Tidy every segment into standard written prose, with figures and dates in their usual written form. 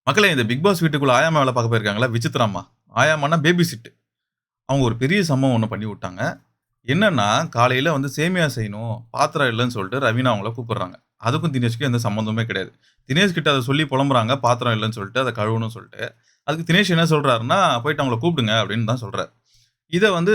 மக்களே இந்த big pass வீட்டுக்குள்ள ஆயாம்மா வேல பார்க்க போயிருக்காங்கல்ல, விசித்ரா அம்மா. ஆயாம்மான்னா பேபி சிட்டு. அவங்க ஒரு பெரிய சம்பவம் ஒண்ணு பண்ணி விட்டாங்க. என்னன்னா, காலையில வந்து சேமியா செய்யணும், பாத்திரம் இல்லன்னு சொல்லிட்டு ரவீனா அவங்கள கூப்பிடுறாங்க. அதுக்கும் தினேஷ்க்கும் எந்த சம்மந்தமே கிடையாது. தினேஷ் கிட்ட அத சொல்லி புலம்புறாங்க, பாத்திரம் இல்லன்னு சொல்லிட்டு, அத கழுவணும்னு சொல்லிட்டு. அதுக்கு தினேஷ் என்ன சொல்றாருன்னா, "போயிட்டு அவங்கள கூப்பிடுங்க" அப்படின்னு தான் சொல்றாரு. இத வந்து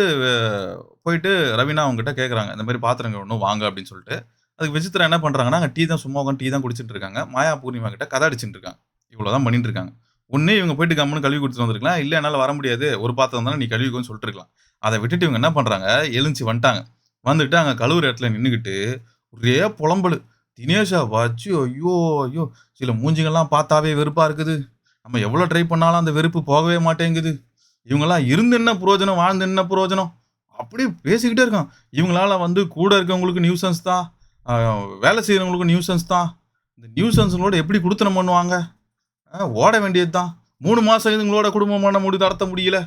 போயிட்டு ரவீனா அவங்ககிட்ட கேட்கறாங்க. இந்த மாரி "பாத்திரம் கழுவணும் வாங்க" அப்படின்னு சொல்லிட்டு. அதுக்கு விசித்ரா என்ன பண்றாங்கன்னா, அங்க டீ தான் சும்மா உட்கார்ந்து டீ தான் குடிச்சிட்டு இருக்காங்க. மாயா பூர்ணிமா கிட்ட கதை அடிச்சுட்டு இருக்காங்க. இவ்வளோ தான் பண்ணிட்டு இருக்காங்க. ஒண்ணு இவங்க போயிட்டு கம்முனு கழுவி குடுத்துட்டு வந்திருக்கலாம். இல்ல என்னால வர முடியாது. ஒரு பாத்திரம் தானே நீ கழுவிக்கோன்னு சொல்லிட்டுருக்கலாம். அத விட்டுட்டு இவங்க என்ன பண்றாங்க, எழுந்துச்சு வந்துட்டாங்க. வந்துட்டு அங்க கழுவுற இடத்துல நின்னுகிட்டு, ஒரே புலம்பலு. தினேஷ வச்சு ஐயோ! ஐயோ! சில மூஞ்சிகள்லாம் பார்த்தாவே வெறுப்பா இருக்குது. நம்ம எவ்வளோ ட்ரை பண்ணாலும் அந்த வெறுப்பு போகவே மாட்டேங்குது. இவங்கலாம் இருந்து என்ன புரோஜனம்? வாழ்ந்து என்ன புரோஜனம்? அப்படியே பேசிக்கிட்டே இருக்கான். இவங்களால வந்து கூட இருக்கவங்களுக்கு நியூசன்ஸ் தான். அ வேலை செய்றவங்களுக்கும் நியூசன்ஸ் தான். இந்த நியூசன்ஸ்களோட எப்படி குடுத்தனம் பண்ணுவாங்க? ஓட வேண்டியது தான். 3 மாசம் இதுங்களோட குடும்பம் பண்ண முடியுது நடத்த முடியல.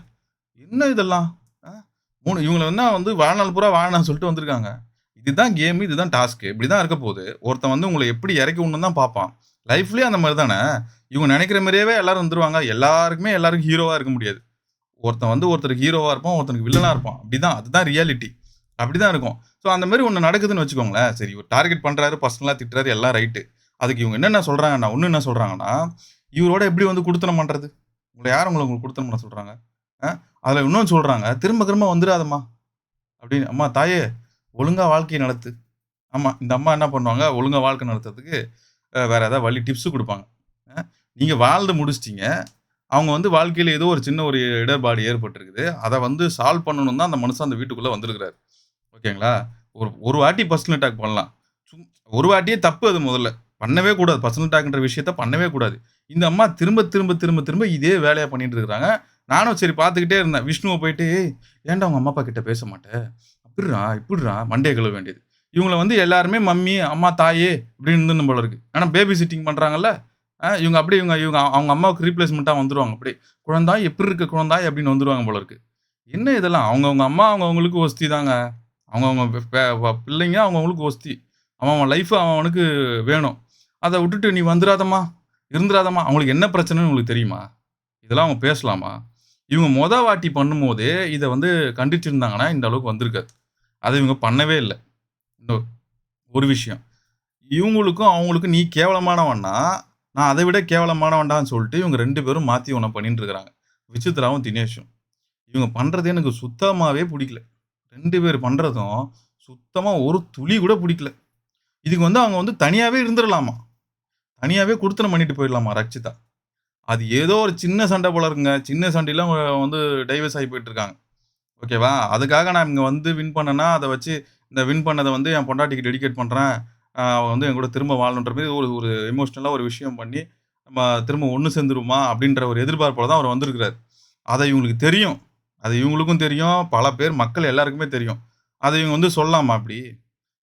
என்ன இதெல்லாம்? அ 3 இவங்கள என்ன வந்து வாழ்நாள் பூரா வாழணும்னு சொல்லிட்டு வந்திருக்காங்க. இதுதான் கேம், இதுதான் டாஸ்க். இப்படிதான் இருக்க போது. ஒருத்தன் வந்து உங்கள எப்படி இறக்கி விடணும்னு தான் பார்ப்பான். லைஃப்லயும் அந்த மாரி தானே. இவங்க நெனைக்கிற மாரியே எல்லாரும் வந்துருவாங்க. எல்லாருக்குமே எல்லாருக்கும் ஹீரோவா இருக்க முடியாது. ஒருத்தன் வந்து ஒருத்தருக்கு ஹீரோவா இருப்பான், ஒருத்தனுக்கு வில்லனா இருப்பான். அப்படிதான். அதுதான் ரியாலிட்டி. அப்படிதான் இருக்கும். ஸோ அந்த மாரி ஒண்ணு நடக்குதுன்னு வச்சுக்கோங்களேன். சரி இவர் டார்கெட் பண்றாரு, பர்சனலா திட்டுறாரு எல்லாம் ரைட்டு. அதுக்கு இவங்க என்னென்ன சொல்றாங்கன்னா, ஒண்ணு என்ன சொல்றாங்கன்னா, இவரோட எப்படி வந்து குடுத்தனம் பண்றது? உங்கள யார் உங்களுக்கு குடுத்தனம் பண்ண சொல்றாங்க? அ அதுல இன்னொன்னு சொல்றாங்க, திரும்ப திரும்ப வந்துராதம்மா அப்படின்னு. அம்மா தாயே ஒழுங்கா வாழ்க்கைய நடத்து. ஆமா. இந்த அம்மா என்ன பண்ணுவாங்க, ஒழுங்கா வாழ்க்கை நடத்துறதுக்கு வேற ஏதாவது வழி டிப்ஸ் குடுப்பாங்க. அ நீங்க வாழ்ந்து முடிச்சுட்டீங்க. அவங்க வந்து வாழ்க்கையில ஏதோ ஒரு சின்ன ஒரு இடர்பாடு ஏற்பட்டிருக்குது. அத வந்து சால்வ் பண்ணணும்னு தான் அந்த மனுஷன் அந்த வீட்டுக்குள்ள வந்திருக்கிறாரு. ஓகேங்களா? ஒரு ஒரு வாட்டி பர்சனல் அட்டாக் பண்ணலாம். சும் ஒரு வாட்டியே தப்பு அது முதல்ல. பண்ணவே கூடாது. பர்சனல் அட்டாக்ன்ற விஷயத்த பண்ணவே கூடாது. இந்த அம்மா திரும்ப, திரும்ப, திரும்ப, திரும்ப இதே வேலைய பண்ணிட்டு இருக்கிறாங்க. நானும் சரி பார்த்துக்கிட்டே இருந்தேன். விஷ்ணுவ போயிட்டு, "ஏய் ஏன்டா உங்க அம்மா, அப்பா கிட்ட பேச மாட்ட? அப்பிட்றா, இப்பிட்றா" மண்டைய கழுவ வேண்டியது. இவங்கள வந்து எல்லாருமே மம்மி, அம்மா, தாயே இப்டின்னு இருந்துரணும் போல இருக்கு. ஆனா பேபி சிட்டிங் பண்றாங்கல்ல. இவங்க அப்டியே இவங்க இவங்க அவங்க அம்மாவுக்கு ரீப்ளேஸ்மென்ட்டா வந்துருவாங்க அப்டியே. "குழந்தாய் எப்பிர்ருக்கு குழந்தாய்?" அப்டின்னு வந்துருவாங்க போல இருக்கு. என்ன இதெல்லாம்? அவங்கவங்க அம்மா அவங்கவங்களுக்கு ஒஸ்தி தாங்க. அவங்கவங்க பிள்ளைங்க அவங்கவங்களுக்கு ஒஸ்தி. அவன் அவன் லைஃப் அவன் அவனுக்கு வேணும். அத விட்டுட்டு நீ வந்துராதம்மா, இருந்துராதம்மா. அவங்களுக்கு என்ன பிரச்சனைன்னு உங்களுக்கு தெரியுமா? இதெல்லாம் அவங்க பேசலாமா? இவங்க வாட்டி பண்ணும்போதே இத வந்து கண்டிச்சிருந்தாங்கன்னா, இந்த அளவுக்கு வந்திருக்காது. அத இவங்க பண்ணவே இல்ல. இன்னொரு ஒரு விஷயம். இவங்களுக்கும், அவங்களுக்கும் நீ கேவலமானவன்னா, நான் அத விட கேவலமானவன்டான்னு சொல்லிட்டு இவங்க 2 பேரும் மாத்தி ஒன்ன பண்ணிட்டு இருக்காங்க. விசித்ராவும், தினேஷும். இவங்க பண்றது எனக்கு சுத்தமாவே புடிக்கல. 2 பேர் பண்றதும் சுத்தமா ஒரு துளி கூட புடிக்கல. இதுக்கு வந்து அவங்க வந்து தனியாவே இருந்துறலாமா. தனியாவே குடுத்தனம் பண்ணிட்டு போயிடலாமா ரக்ஷிதா. அது ஏதோ ஒரு சின்ன சண்டை போல இருக்குங்க. சின்ன சண்டையில அவங்க வந்து டைவர்ஸ் ஆயி போயிட்டு இருக்காங்க. ஓகேவா? அதுக்காக நான் இங்க வந்து வின் பண்ணேன்னா, அத வச்சு இந்த வின் பண்ணத வந்து என் பொண்டாட்டிக்கு டெடிகேட் பண்றேன். அவ வந்து என் கூட திரும்ப வாழணுன்ற மாரி ஒரு ஒரு எமோஷனலா ஒரு விஷயம் பண்ணி, நம்ம திரும்ப ஒண்ணு சேர்ந்துருவோமா? அப்படின்ற ஒரு எதிர்பார்ப்போட தான் அவர் வந்திருக்கிறாரு. அத இவங்களுக்கு தெரியும். அது இவங்களுக்கும் தெரியும். பல பேர் மக்கள் எல்லாருக்குமே தெரியும். அத இவங்க வந்து சொல்லலாமா அப்படி?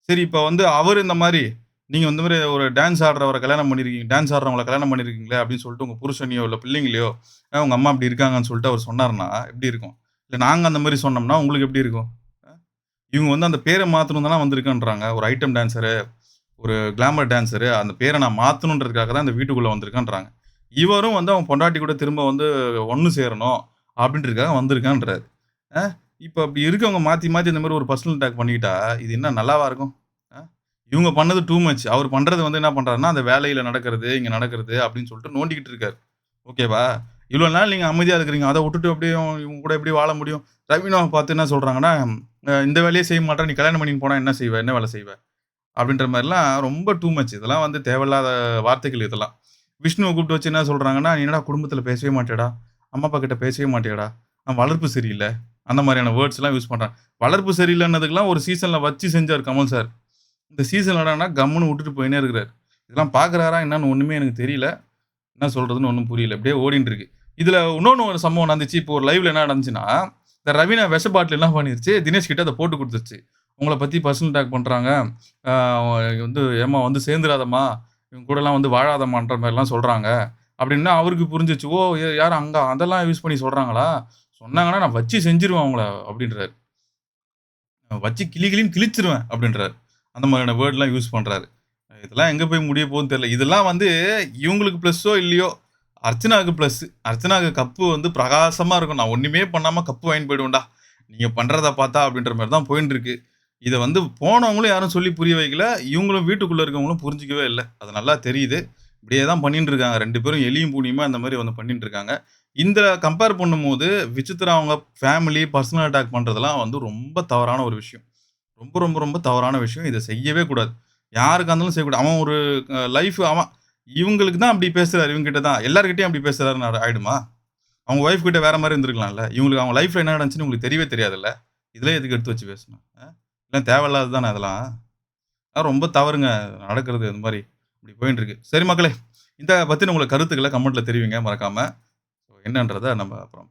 சரி இப்ப வந்து அவரு இந்த மாரி, நீங்க இந்த மாரி ஒரு டான்ஸ் ஆடுறவர கல்யாணம் பண்ணியிருக்கீங்க டான்ஸ் ஆடுறவங்கள கல்யாணம் பண்ணியிருக்கீங்களே அப்படின்னு சொல்லிட்டு உங்க புருஷனையோ, இல்ல பிள்ளைங்களையோ, உங்க அம்மா இப்படி இருக்காங்கன்னு சொல்லிட்டு அவரு சொன்னாருன்னா, எப்படி இருக்கும்? இல்ல நாங்க அந்த மாரி சொன்னோம்னா உங்களுக்கு எப்படி இருக்கும்? அ இவங்க வந்து அந்த பேர மாத்தணும்னு தான வந்திருக்கேன்றாங்க. ஒரு ஐட்டம் டான்ஸரு, ஒரு கிளாமர் டான்ஸரு அந்த பேர நான் மாத்தணுன்றதுக்காக தான் இந்த வீட்டுக்குள்ள வந்திருக்கேன்றாங்க. இவரும் வந்து அவன் பொண்டாட்டி கூட திரும்ப வந்து ஒண்ணு சேரணும் அப்படின்றதுக்காக வந்திருக்கேன்றாரு. அ இப்ப அப்படி இருக்கவங்க மாத்தி, மாத்தி இந்த மாரி ஒரு பர்சனல் அட்டாக் பண்ணிக்கிட்டா, இது என்ன நல்லாவா இருக்கும்? அ இவங்க பண்ணது டூ மச். அவரு பண்றது வந்து என்ன பண்றாருன்னா, அந்த வேலையில நடக்கிறது, இங்க நடக்கிறது அப்படின்னு சொல்லிட்டு நோண்டிக்கிட்டு இருக்காரு. ஓகேவா? இவ்வளோ நாள் நீங்க அமைதியா இருக்கிறீங்க. அத வுட்டுட்டு அப்படியே இவங்க கூட எப்படி வாழ முடியும்? ரவீனாவ பார்த்து என்ன சொல்றாங்கன்னா, இந்த வேலையே செய்ய மாட்ற. நீ கல்யாணம் பண்ணின்னு போனா என்ன செய்வ? என்ன வேலை செய்வ?" அப்படின்ற மாரிலாம் ரொம்ப டூ மச். இதெல்லாம் வந்து தேவையில்லாத வார்த்தைகள் இதெல்லாம். விஷ்ணுவ கூப்பிட்டு வச்சு என்ன சொல்றாங்கன்னா, "நீ என்னடா குடும்பத்தில பேசவே மாட்டியாடா? அம்மா, அப்பா கிட்ட பேசவே மாட்டியாடா? வளர்ப்பு சரியில்ல." அந்த மாரியான வேர்ட்ஸ்லாம் யூஸ் பண்றாங்க. வளர்ப்பு சரியில்லன்னதுக்கெல்லாம் ஒரு சீசன்ல வச்சு செஞ்சாரு கமல் சார். இந்த சீசன்ல என்னடான்னா கம்முன்னு வுட்டுட்டு போயின்னே இருக்கிறாரு. இதெல்லாம் பார்க்குறாரா என்னன்னு ஒண்ணுமே எனக்கு தெரியல. என்ன சொல்றதுன்னு ஒண்ணும் புரியல. இப்படியே ஓடின்ட்டு இருக்கு. இதுல இன்னொன்னு ஒரு சம்பவம் நடந்துச்சு. இப்போ ஒரு லைவ்ல என்ன நடந்துச்சுன்னா, இந்த ரவீனா விஷ பாட்டில் என்ன பண்ணிருச்சு, தினேஷ் கிட்ட அத போட்டு குடுத்துருச்சு. உங்கள பத்தி பர்சனல் அட்டாக் பண்றாங்க. ஆ வந்து "ஏம்மா வந்து சேர்ந்துராதம்மா, இவங்க கூடலாம் வந்து வாழாதம்மான்ற" மாரிலாம் சொல்றாங்க. அப்படின்னா அவருக்கு புரிஞ்சிருச்சு. ஓ! யாரு அங்க அதெல்லாம் யூஸ் பண்ணி சொல்றாங்களா? சொன்னாங்கன்னா நான் வச்சு செஞ்சுருவேன் அவங்கள அப்படின்றாரு. வச்சு கிளி கிளின்னு கிழிச்சிருவேன் அப்படின்றாரு. அந்த மாதிரியான வேர்ட்லாம் யூஸ் பண்றாரு. இதெல்லாம் எங்க போய் முடிய போகுதுன்னு தெரியல. இதெல்லாம் வந்து இவங்களுக்கு ப்ளஸ்ஸோ இல்லையோ, அர்ச்சனாவுக்கு ப்ளஸ். அர்ச்சனாவுக்கு கப்பு வந்து பிரகாசமா இருக்கும். நான் ஒண்ணுமே பண்ணாம கப்பு வாங்கிட்டு போயிடுவேன்டா. நீங்க பண்றத பார்த்தா அப்படின்ற மாரி தான் போயின்னு இருக்கு. இத வந்து போனவங்களும் யாரும் சொல்லி புரிய வைக்கல. இவங்களும் வீட்டுக்குள்ள இருக்கவங்களும் புரிஞ்சுக்கவே இல்ல. அது நல்லா தெரியுது. இப்படியே தான் பண்ணிட்டு இருக்காங்க. 2 பேரும் எலியும் பூனியுமா இந்த மாரி வந்து பண்ணிட்டு இருக்காங்க. இந்த கம்பேர் பண்ணும்போது விசித்ரா அவங்க ஃபேமிலி, பர்சனல் அட்டாக் பண்றதெல்லாம் வந்து ரொம்ப தவறான ஒரு விஷயம். ரொம்ப, ரொம்ப, ரொம்ப தவறான விஷயம். இத செய்யவே கூடாது. யாருக்கா இருந்தாலும் செய்யக்கூடாது. அவன் ஒரு லைஃப் அவன் இவங்களுக்கு தான் அப்படி பேசுறாரு. இவங்க கிட்ட தான். எல்லார்கிட்டயும் அப்படி பேசுறாருன்னு ஆயிடுமா? அவங்க ஒய்ஃப் கிட்ட வேற மாரி இருந்திருக்கலாம்ல. இவங்களுக்கு அவங்க லைஃப்ல என்ன நடந்துச்சுன்னு உங்களுக்கு தெரியவே தெரியாதுல்ல. இதுல எதுக்கு எடுத்து வச்சு பேசணும்? இதெல்லாம் தேவையில்லாதது தானே அதெல்லாம். அதெல்லாம் ரொம்ப தவறுங்க. நடக்கிறது இந்த மாரி. இப்படி போயின்னு இருக்கு. சரி மக்களே, இத பத்தின உங்க கருத்துக்கள கமெண்ட்ல தெரிவிங்க மறக்காம. என்னன்றத நம்ம அப்புறம்